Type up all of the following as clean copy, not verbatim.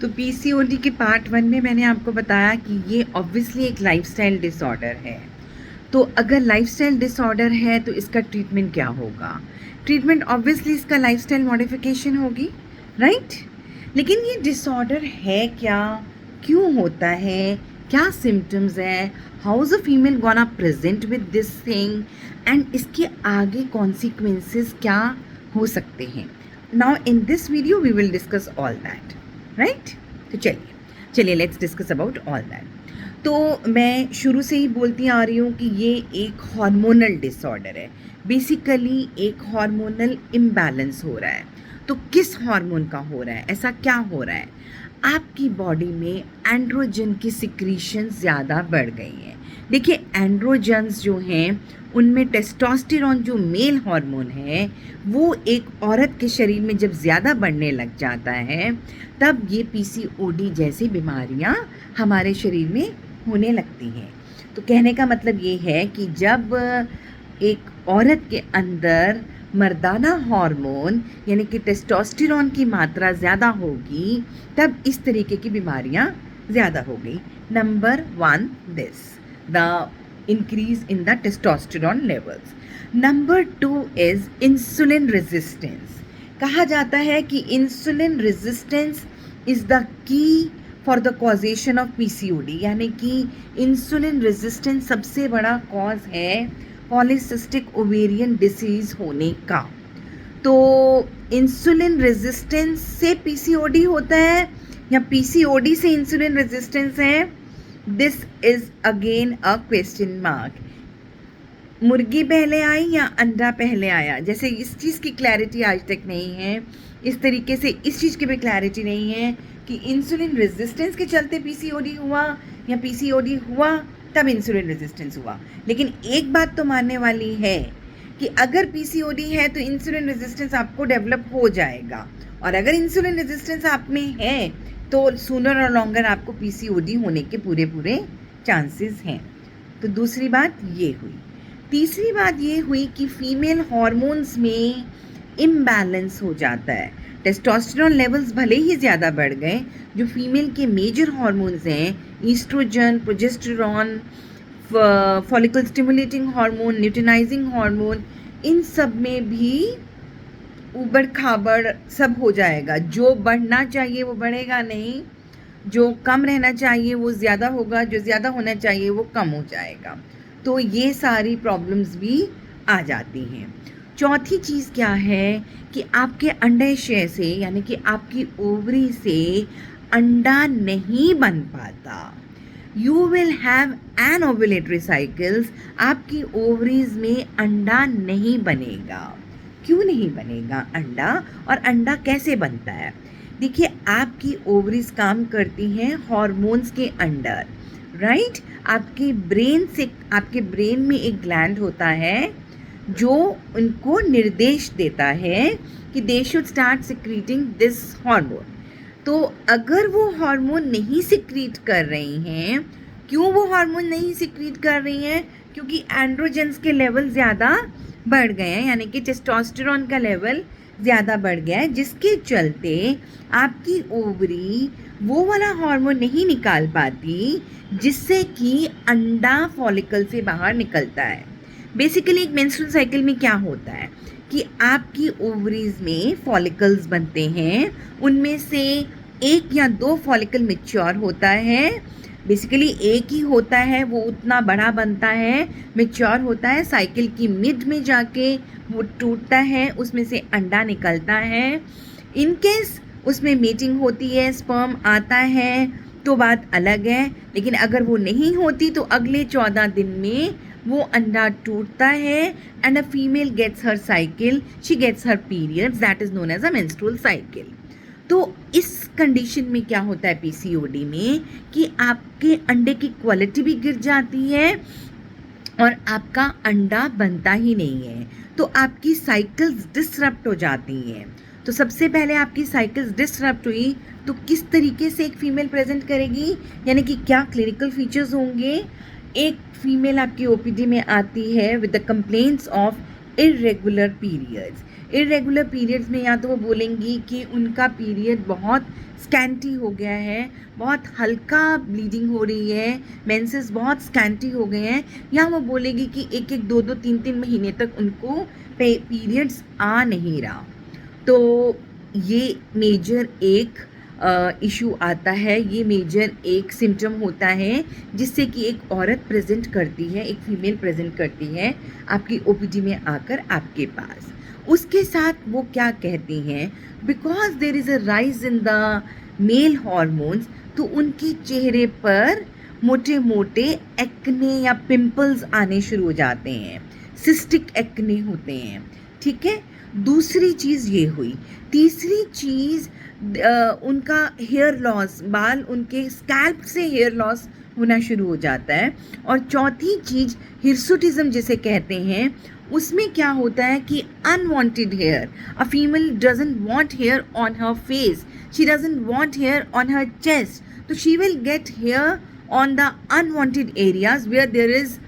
तो पीसीओडी के पार्ट 1 में मैंने आपको बताया कि ये ऑब्वियसली एक लाइफस्टाइल डिसऑर्डर है। तो अगर लाइफस्टाइल डिसऑर्डर है तो इसका ट्रीटमेंट क्या होगा? ट्रीटमेंट ऑब्वियसली इसका लाइफस्टाइल मॉडिफिकेशन होगी, राइट? लेकिन ये डिसऑर्डर है क्या? क्यों होता है? क्या सिम्टम्स है? How is a female gonna present with this thing and इसके आगे कॉन्सिक्वेंसेस क्या हो सकते हैं? Now in this video we will discuss all that, right? तो चलिए let's discuss about all that. तो मैं शुरू से ही बोलती आ रही हूँ कि ये एक हार्मोनल डिसऑर्डर है। बेसिकली एक हार्मोनल इम्बैलेंस हो रहा है। तो किस हार्मोन का हो रहा है? ऐसा क्या हो रहा है? आपकी बॉडी में एंड्रोजन की सिक्रीशन ज़्यादा बढ़ गई हैं। देखिए, एंड्रोजन्स जो हैं उनमें टेस्टोस्टेरॉन जो मेल हार्मोन है वो एक औरत के शरीर में जब ज़्यादा बढ़ने लग जाता है तब ये पीसीओडी जैसी बीमारियां हमारे शरीर में होने लगती हैं। तो कहने का मतलब ये है कि जब एक औरत के अंदर मर्दाना हार्मोन यानी कि टेस्टोस्टेरॉन की मात्रा ज़्यादा होगी तब इस तरीके की बीमारियां ज़्यादा होगी। Number 1 this the increase in the testosterone levels. Number 2 is insulin resistance. कहा जाता है कि insulin resistance is the key for the causation of PCOD, यानी कि insulin resistance सबसे बड़ा कॉज है पॉलीसिस्टिक ओवेरियन डिसीज होने का। तो इंसुलिन रेजिस्टेंस से पीसीओडी होता है या पीसीओडी से इंसुलिन रेजिस्टेंस है? This is again a question mark. मुर्गी पहले आई या अंडा पहले आया? जैसे इस चीज़ की क्लैरिटी आज तक नहीं है, इस तरीके से इस चीज़ की भी क्लैरिटी नहीं है कि इंसुलिन रेजिस्टेंस के चलते पीसीओडी हुआ या पीसीओडी हुआ तब इंसुलिन रेजिस्टेंस हुआ। लेकिन एक बात तो मानने वाली है कि अगर पीसीओडी है तो इंसुलिन रेजिस्टेंस आपको डेवलप हो जाएगा, और अगर इंसुलिन रेजिस्टेंस आप में है तो सूनर और लॉन्गर आपको पीसीओडी होने के पूरे चांसेस हैं। तो दूसरी बात ये हुई। तीसरी बात ये हुई कि फीमेल हार्मोन्स में इम्बैलेंस हो जाता है। टेस्टोस्टेरॉन लेवल्स भले ही ज़्यादा बढ़ गए, जो फीमेल के मेजर हार्मोन्स हैं oestrogen, progesterone, follicle stimulating hormone, luteinizing hormone, इन सब में भी उबड़ खाबड़ सब हो जाएगा। जो बढ़ना चाहिए वो बढ़ेगा नहीं, जो कम रहना चाहिए वो ज़्यादा होगा, जो ज़्यादा होना चाहिए वो कम हो जाएगा। तो ये सारी प्रॉब्लम्स भी आ जाती हैं। चौथी चीज़ क्या है कि आपके अंडाशय से यानी कि आपकी ओवरी से अंडा नहीं बन पाता। You will have an ovulatory cycles, आपकी ओवरीज में अंडा नहीं बनेगा। क्यों नहीं बनेगा अंडा, और अंडा कैसे बनता है? देखिए, आपकी ओवरीज काम करती हैं हॉर्मोन्स के अंडर, राइट? आपके ब्रेन में एक ग्लैंड होता है जो उनको निर्देश देता है कि they should start secreting this hormone. तो अगर वो हार्मोन नहीं सिक्रीट कर रही हैं, क्यों वो हार्मोन नहीं सिक्रीट कर रही हैं? क्योंकि एंड्रोजेंस के लेवल ज़्यादा बढ़ गए हैं, यानी कि टेस्टोस्टेरॉन का लेवल ज़्यादा बढ़ गया है, जिसके चलते आपकी ओवरी वो वाला हार्मोन नहीं निकाल पाती जिससे कि अंडा फॉलिकल से बाहर निकलता है। बेसिकली एक मेंस्ट्रुअल साइकिल में क्या होता है कि आपकी ओवरीज में फॉलिकल्स बनते हैं, उनमें से एक या दो फॉलिकल मैच्योर होता है। बेसिकली एक ही होता है, वो उतना बड़ा बनता है, मैच्योर होता है, साइकिल की मिड में जाके वो टूटता है, उसमें से अंडा निकलता है। इन केस उसमें मीटिंग होती है, स्पर्म आता है तो बात अलग है, लेकिन अगर वो नहीं होती तो अगले 14 दिन में वो अंडा टूटता है and a female gets her cycle, she gets her periods, that is known as a menstrual cycle. तो इस कंडीशन में क्या होता है पीसीओडी में कि आपके अंडे की क्वालिटी भी गिर जाती है और आपका अंडा बनता ही नहीं है, तो आपकी साइकिल्स डिसरप्ट हो जाती हैं। तो सबसे पहले आपकी साइकिल्स डिसरप्ट हुई तो किस तरीके से एक फीमेल प्रेजेंट करेगी, यानी कि क्या क्लिनिकल फीचर्स होंगे? एक फीमेल आपकी ओपीडी में आती है with the complaints of irregular periods. Irregular periods में या तो वो बोलेंगी कि उनका पीरियड बहुत स्कैंटी हो गया है, बहुत हल्का ब्लीडिंग हो रही है, मेंसेस बहुत स्कैंटी हो गए हैं, या वो बोलेगी कि एक एक दो दो तीन तीन महीने तक उनको पीरियड्स आ नहीं रहा। तो ये मेजर एक इशू आता है, ये मेजर एक सिम्टम होता है जिससे कि एक औरत प्रेजेंट करती है, एक फीमेल प्रेजेंट करती है आपकी ओपीडी में आकर आपके पास। उसके साथ वो क्या कहती हैं, because there is a rise in the male hormones, तो उनके चेहरे पर मोटे मोटे एक्ने या पिंपल्स आने शुरू हो जाते हैं, सिस्टिक एक्ने होते हैं। ठीक है, दूसरी चीज़ ये हुई। तीसरी चीज़ उनका हेयर लॉस, बाल उनके स्कैल्प से हेयर लॉस होना शुरू हो जाता है। और चौथी चीज़ हिर्सुटिज्म जिसे कहते हैं, उसमें क्या होता है कि unwanted hair, a female doesn't want hair on her face, she doesn't want hair on her chest, तो she will get hair on the unwanted areas where there is,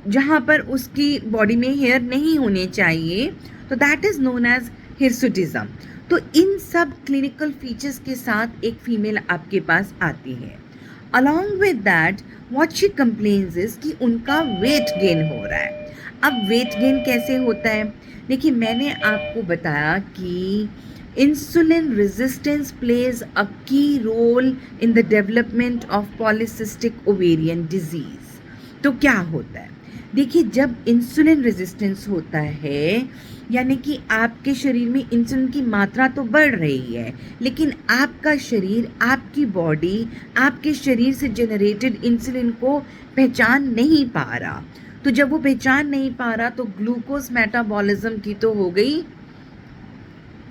जहाँ पर उसकी बॉडी में हेयर नहीं होने चाहिए, तो that is known as hirsutism. तो इन सब क्लिनिकल फीचर्स के साथ एक फीमेल आपके पास आती है। Along with that what she complains is कि उनका वेट गेन हो रहा है। अब वेट गेन कैसे होता है? देखिए, मैंने आपको बताया कि insulin resistance plays a key role in the development of polycystic ovarian disease. तो क्या होता है? देखिए, जब इंसुलिन रेजिस्टेंस होता है, यानी कि आपके शरीर में इंसुलिन की मात्रा तो बढ़ रही है, लेकिन आपका शरीर, आपकी बॉडी आपके शरीर से जनरेटेड इंसुलिन को पहचान नहीं पा रहा। तो जब वो पहचान नहीं पा रहा, तो ग्लूकोज मेटाबॉलिज्म की तो हो गई,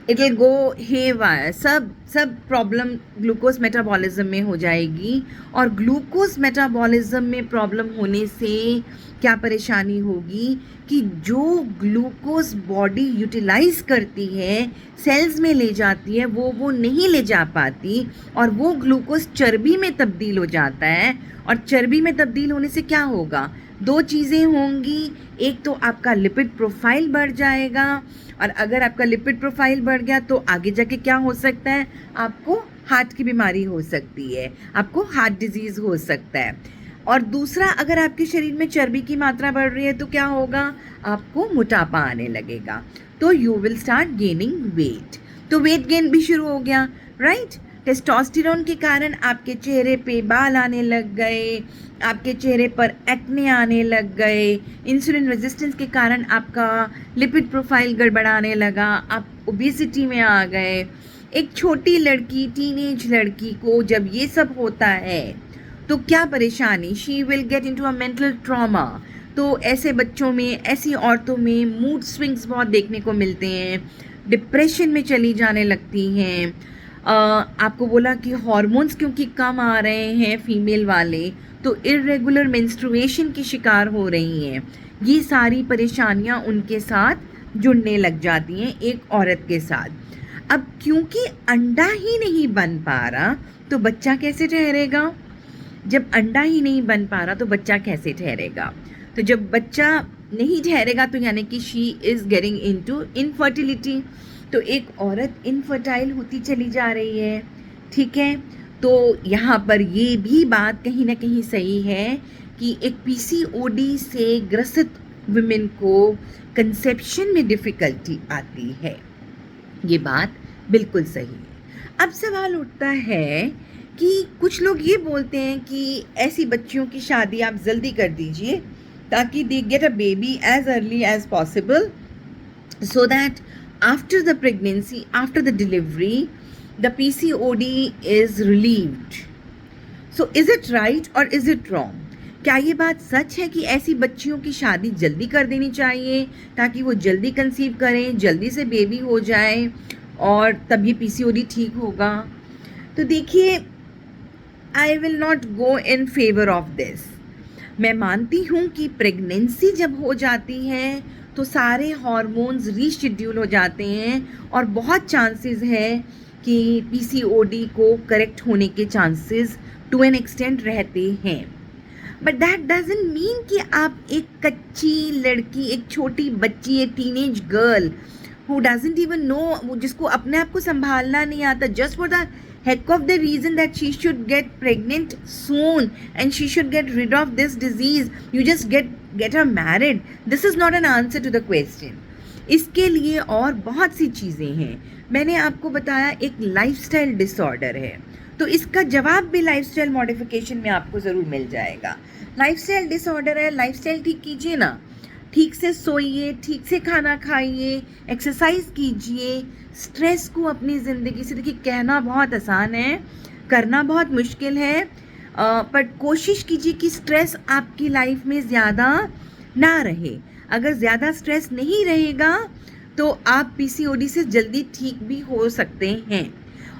इट विल गो हेवायर, सब प्रॉब्लम ग्लूकोज मेटाबॉलिज्म में हो जाएगी। और ग्लूकोज मेटाबॉलिज्म में प्रॉब्लम होने से क्या परेशानी होगी कि जो ग्लूकोज बॉडी यूटिलाइज करती है, सेल्स में ले जाती है, वो नहीं ले जा पाती, और वो ग्लूकोज चर्बी में तब्दील हो जाता है। और चर्बी में तब्दील होने से क्या होगा? दो चीज़ें होंगी, एक तो आपका लिपिड प्रोफाइल बढ़ जाएगा, और अगर आपका लिपिड प्रोफाइल बढ़ गया तो आगे जाके क्या हो सकता है? आपको हार्ट की बीमारी हो सकती है, आपको हार्ट डिजीज़ हो सकता है। और दूसरा, अगर आपके शरीर में चर्बी की मात्रा बढ़ रही है तो क्या होगा? आपको मोटापा आने लगेगा, तो you will start gaining weight. तो वेट गेन भी शुरू हो गया, राइट? टेस्टोस्टेरोन के कारण आपके चेहरे पे बाल आने लग गए, आपके चेहरे पर एक्ने आने लग गए, इंसुलिन रेजिस्टेंस के कारण आपका लिपिड प्रोफाइल गड़बड़ाने लगा, आप ओबेसिटी में आ गए। एक छोटी लड़की, टीनेज लड़की को जब ये सब होता है तो क्या परेशानी? She will get into a mental trauma. तो ऐसे बच्चों में, ऐसी औरतों में मूड स्विंग्स बहुत देखने को मिलते हैं, डिप्रेशन में चली जाने लगती हैं। आपको बोला कि हार्मोन्स क्योंकि कम आ रहे हैं फीमेल वाले, तो इरेगुलर मेंस्ट्रुएशन की शिकार हो रही हैं। ये सारी परेशानियां उनके साथ जुड़ने लग जाती हैं एक औरत के साथ। अब क्योंकि अंडा ही नहीं बन पा रहा, तो बच्चा कैसे ठहरेगा? जब अंडा ही नहीं बन पा रहा तो बच्चा कैसे ठहरेगा? तो जब बच्चा नहीं ठहरेगा तो यानी कि she is getting into infertility. तो एक औरत इनफर्टाइल होती चली जा रही है। ठीक है, तो यहाँ पर ये भी बात कहीं ना कहीं सही है कि एक पीसीओडी से ग्रसित वुमेन को कंसेप्शन में डिफ़िकल्टी आती है। ये बात बिल्कुल सही है। अब सवाल उठता है कि कुछ लोग ये बोलते हैं कि ऐसी बच्चियों की शादी आप जल्दी कर दीजिए ताकि they get a baby as early as possible, so that after the pregnancy, after the delivery, the PCOD is relieved. So is it right or is it wrong? क्या ये बात सच है कि ऐसी बच्चियों की शादी जल्दी कर देनी चाहिए ताकि वो जल्दी कंसीव करें, जल्दी से बेबी हो जाए और तब ये PCOD ठीक होगा? तो देखिए, I will not go in favour of this. मैं मानती हूँ कि प्रेगनेंसी जब हो जाती है तो सारे हार्मोन्स रीशेड्यूल हो जाते हैं और बहुत चांसेस है कि पीसीओडी को करेक्ट होने के चांसेस टू एन एक्सटेंट रहते हैं। बट दैट डजंट मीन कि आप एक कच्ची लड़की, एक छोटी बच्ची, एक teenage girl who doesn't even know, जिसको अपने आप को संभालना नहीं आता, just for the heck of the reason that she should get pregnant soon and she should get rid of this disease, you just get her married. This is not an answer to the question. इसके लिए और बहुत सी चीज़ें हैं. मैंने आपको बताया एक लाइफस्टाइल डिसऑर्डर है, तो इसका जवाब भी लाइफस्टाइल मॉडिफिकेशन में आपको ज़रूर मिल जाएगा. लाइफस्टाइल डिसऑर्डर है, लाइफस्टाइल ठीक कीजिए ना, ठीक से सोइए, ठीक से खाना खाइए, एक्सरसाइज कीजिए. स्ट्रेस को अपनी ज़िंदगी से, देखिए कहना बहुत आसान है, करना बहुत मुश्किल है, पर कोशिश कीजिए कि स्ट्रेस आपकी लाइफ में ज़्यादा ना रहे. अगर ज़्यादा स्ट्रेस नहीं रहेगा तो आप पीसीओडी से जल्दी ठीक भी हो सकते हैं.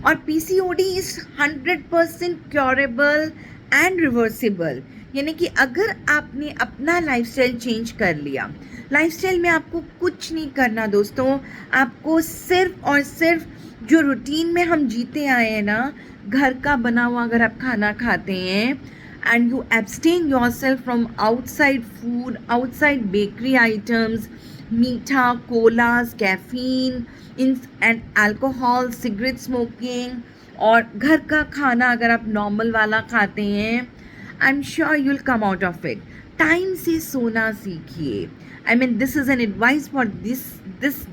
और PCOD is 100% curable and reversible. यानी कि अगर आपने अपना लाइफस्टाइल चेंज कर लिया, लाइफस्टाइल में आपको कुछ नहीं करना दोस्तों, आपको सिर्फ और सिर्फ जो रूटीन में हम जीते आए हैं ना, घर का बना हुआ अगर आप खाना खाते हैं and you abstain yourself from outside food, outside bakery items, मीठा, colas, caffeine and alcohol, cigarette smoking, और घर का खाना अगर आप नॉर्मल वाला खाते हैं, I am sure you will come out of it. Time से सोना सीखिए. आई mean this is an advice for this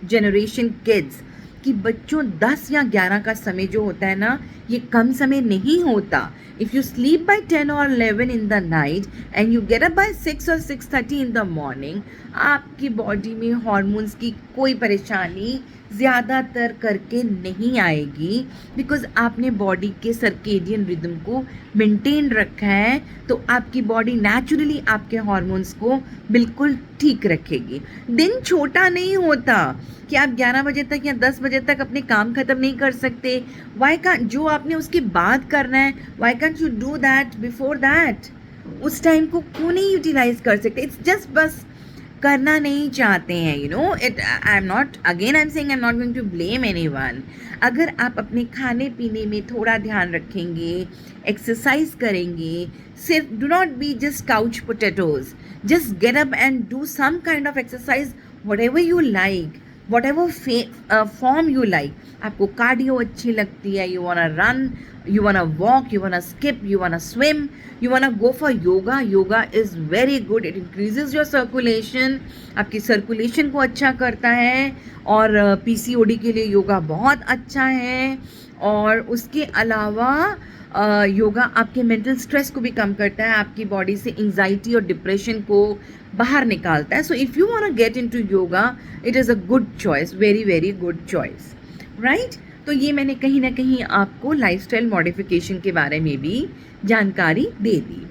generation kids कि बच्चों 10 या 11 का समय जो होता है ना, ये कम समय नहीं होता. इफ़ यू स्लीप बाय 10 और 11 in the night and you get up by 6 और 6:30 इन द मॉर्निंग, आपकी बॉडी में हॉर्मोन्स की कोई परेशानी ज़्यादातर करके नहीं आएगी, बिकॉज आपने बॉडी के सर्केडियन रिदम को मेंटेन रखा है. तो आपकी बॉडी नेचुरली आपके हॉर्मोन्स को बिल्कुल ठीक रखेगी. दिन छोटा नहीं होता कि आप 11 बजे तक या 10 बजे तक अपने काम ख़त्म नहीं कर सकते. वाई कांट, जो आपने उसके बाद करना है, why can't you do that before that? उस टाइम को क्यों नहीं यूटिलाइज कर सकते? इट्स जस्ट बस करना नहीं चाहते हैं, you know it. I am not, again I am saying, I am not going to blame anyone. अगर आप अपने खाने पीने में थोड़ा ध्यान रखेंगे, एक्सरसाइज करेंगे, सिर्फ do not be just couch potatoes, just get up and do some kind of exercise, whatever you like, whatever form you like. आपको कार्डियो अच्छी लगती है, you wanna run, you want to walk, you want to skip, you want to swim, you want to go for yoga. Yoga is very good, it increases your circulation, आपकी circulation को अच्छा करता है, और PCOD के लिए योगा बहुत अच्छा है. और उसके अलावा योगा आपके मेंटल स्ट्रेस को भी कम करता है, आपकी बॉडी से एंजाइटी और डिप्रेशन को बाहर निकालता है. So if you want to get into yoga, it is a good choice, very very good choice, right. तो ये मैंने कहीं ना कहीं आपको लाइफस्टाइल मॉडिफिकेशन के बारे में भी जानकारी दे दी.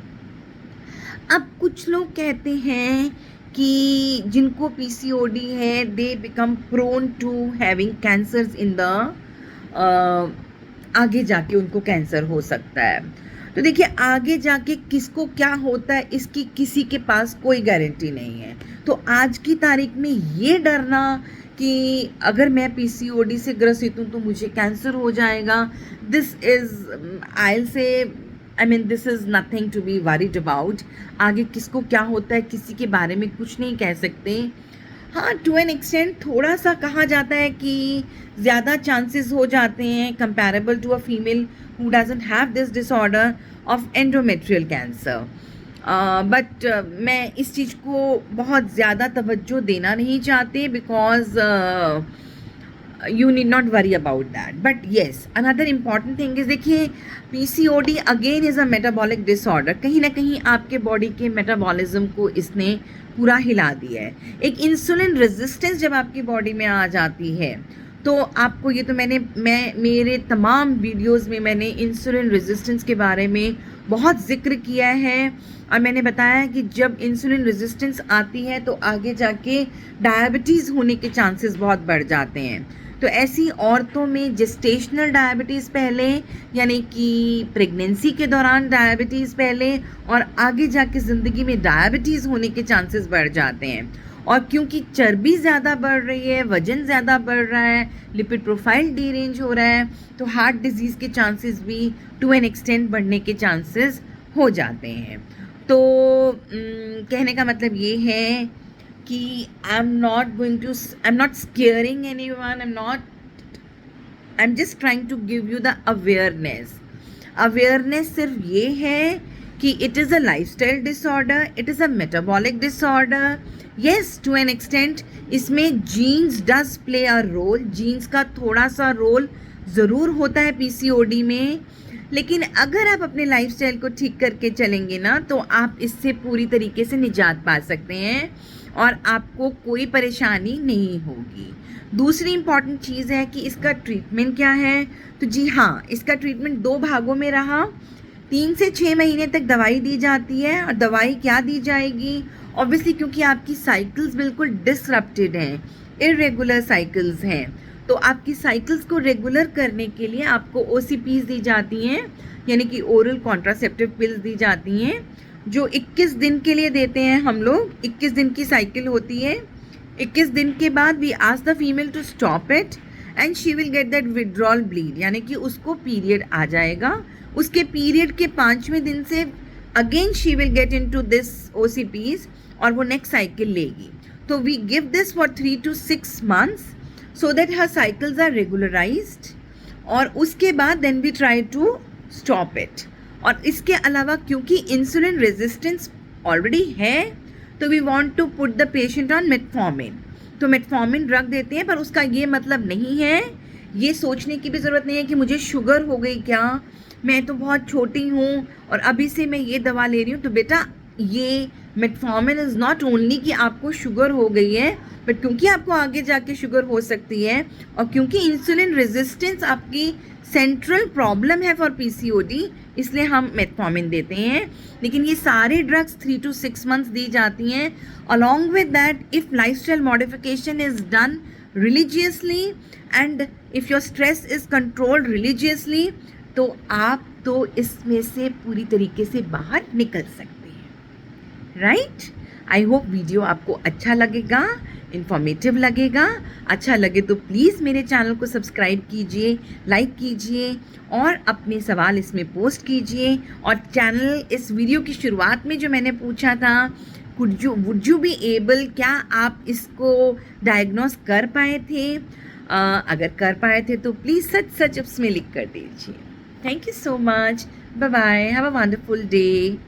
अब कुछ लोग कहते हैं कि जिनको पीसीओडी है, they become prone to having cancers in the, आगे जाके उनको कैंसर हो सकता है. तो देखिए, आगे जाके किसको क्या होता है इसकी किसी के पास कोई गारंटी नहीं है. तो आज की तारीख में ये डरना कि अगर मैं पीसीओडी से ग्रसित हूँ तो मुझे कैंसर हो जाएगा, this is, I will say, I mean this is nothing to be worried about. आगे किसको क्या होता है किसी के बारे में कुछ नहीं कह सकते. हाँ, टू एन एक्सटेंट थोड़ा सा कहा जाता है कि ज़्यादा चांसेस हो जाते हैं comparable to a female who doesn't have this disorder of endometrial cancer. But मैं इस चीज़ को बहुत ज़्यादा तवज्जो देना नहीं चाहती, because you need not worry about that. But yes, another important thing is, देखिए PCOD again is a metabolic disorder. कहीं ना कहीं आपके बॉडी के मेटाबॉलिज्म को इसने पूरा हिला दिया है. एक इंसुलिन रेजिस्टेंस जब आपकी बॉडी में आ जाती है तो आपको, ये तो मैं मेरे तमाम वीडियोस में मैंने इंसुलिन रेजिस्टेंस के बारे में बहुत जिक्र किया है, और मैंने बताया कि जब इंसुलिन रेजिस्टेंस आती है तो आगे जाके डायबिटीज़ होने के चांसेस बहुत बढ़ जाते हैं. तो ऐसी औरतों में जेस्टेशनल डायबिटीज़ पहले, यानी कि प्रेगनेंसी के दौरान डायबिटीज़ पहले, और आगे जाके ज़िंदगी में डायबिटीज़ होने के चांसेस बढ़ जाते हैं. और क्योंकि चर्बी ज़्यादा बढ़ रही है, वज़न ज़्यादा बढ़ रहा है, लिपिड प्रोफाइल डीरेंज हो रहा है, तो हार्ट डिजीज़ के चांसेस भी टू एन एक्सटेंट बढ़ने के चांसेस हो जाते हैं. तो कहने का मतलब ये है कि I am not scaring anyone, I am just trying to give you the awareness सिर्फ ये है कि it is a lifestyle disorder, it is a metabolic disorder. Yes, to an extent इसमें genes does play a role, genes का थोड़ा सा role ज़रूर होता है पीसीओडी में, लेकिन अगर आप अपने लाइफस्टाइल को ठीक करके चलेंगे ना तो आप इससे पूरी तरीके से निजात पा सकते हैं और आपको कोई परेशानी नहीं होगी। दूसरी इम्पॉर्टेंट चीज़ है कि इसका ट्रीटमेंट क्या है। तो जी हाँ, इसका ट्रीटमेंट 2 भागों में रहा। 3 से 6 महीने तक दवाई दी जाती है। और दवाई क्या दी जाएगी? ऑब्वियसली क्योंकि आपकी साइकिल्स बिल्कुल डिसरप्टेड हैं, इरेगुलर साइकिल्स हैं, तो आपकी साइकिल्स को रेगुलर करने के लिए आपको OCPs दी जाती हैं, यानी कि ओरल कॉन्ट्रासेप्टिव पिल्स दी जाती हैं, जो 21 दिन के लिए देते हैं हम लोग। 21 दिन की साइकिल होती है। 21 दिन के बाद we ask the female to stop it and she will get that withdrawal bleed, यानी कि उसको पीरियड आ जाएगा। उसके पीरियड के 5वें दिन से again she will get into this OCPs और वो नेक्स्ट साइकिल लेगी। तो we give this for 3 to 6 months so that her cycles are regularized, और उसके बाद then we try to stop it। और इसके अलावा क्योंकि इंसुलिन रेजिस्टेंस ऑलरेडी है तो we want to put the patient on metformin. तो मेटफॉर्मिन ड्रग देते हैं, पर उसका ये मतलब नहीं है, ये सोचने की भी ज़रूरत नहीं है कि मुझे शुगर हो गई क्या, मैं तो बहुत छोटी हूँ और अभी से मैं ये दवा ले रही हूँ। तो बेटा, ये मेटफॉर्मिन इज़ नॉट ओनली कि आपको शुगर हो गई है, बट क्योंकि आपको आगे जाके शुगर हो सकती है और क्योंकि इंसुलिन रेजिस्टेंस आपकी सेंट्रल प्रॉब्लम है फॉर पीसीओडी, इसलिए हम मेटफॉर्मिन देते हैं। लेकिन ये सारे ड्रग्स 3 to 6 months दी जाती हैं। Along with that, if lifestyle modification is done religiously and if your stress is controlled religiously, तो आप तो इसमें से पूरी तरीके से बाहर निकल सकते हैं, राइट? आई होप वीडियो आपको अच्छा लगेगा, इन्फॉर्मेटिव लगेगा। अच्छा लगे तो प्लीज़ मेरे चैनल को सब्सक्राइब कीजिए, लाइक कीजिए और अपने सवाल इसमें पोस्ट कीजिए। और चैनल, इस वीडियो की शुरुआत में जो मैंने पूछा था, वुड यू बी एबल, क्या आप इसको डायग्नोस कर पाए थे? अगर कर पाए थे तो प्लीज़ सच उसमें लिख कर दीजिए। Thank you so much, bye bye, have a wonderful day.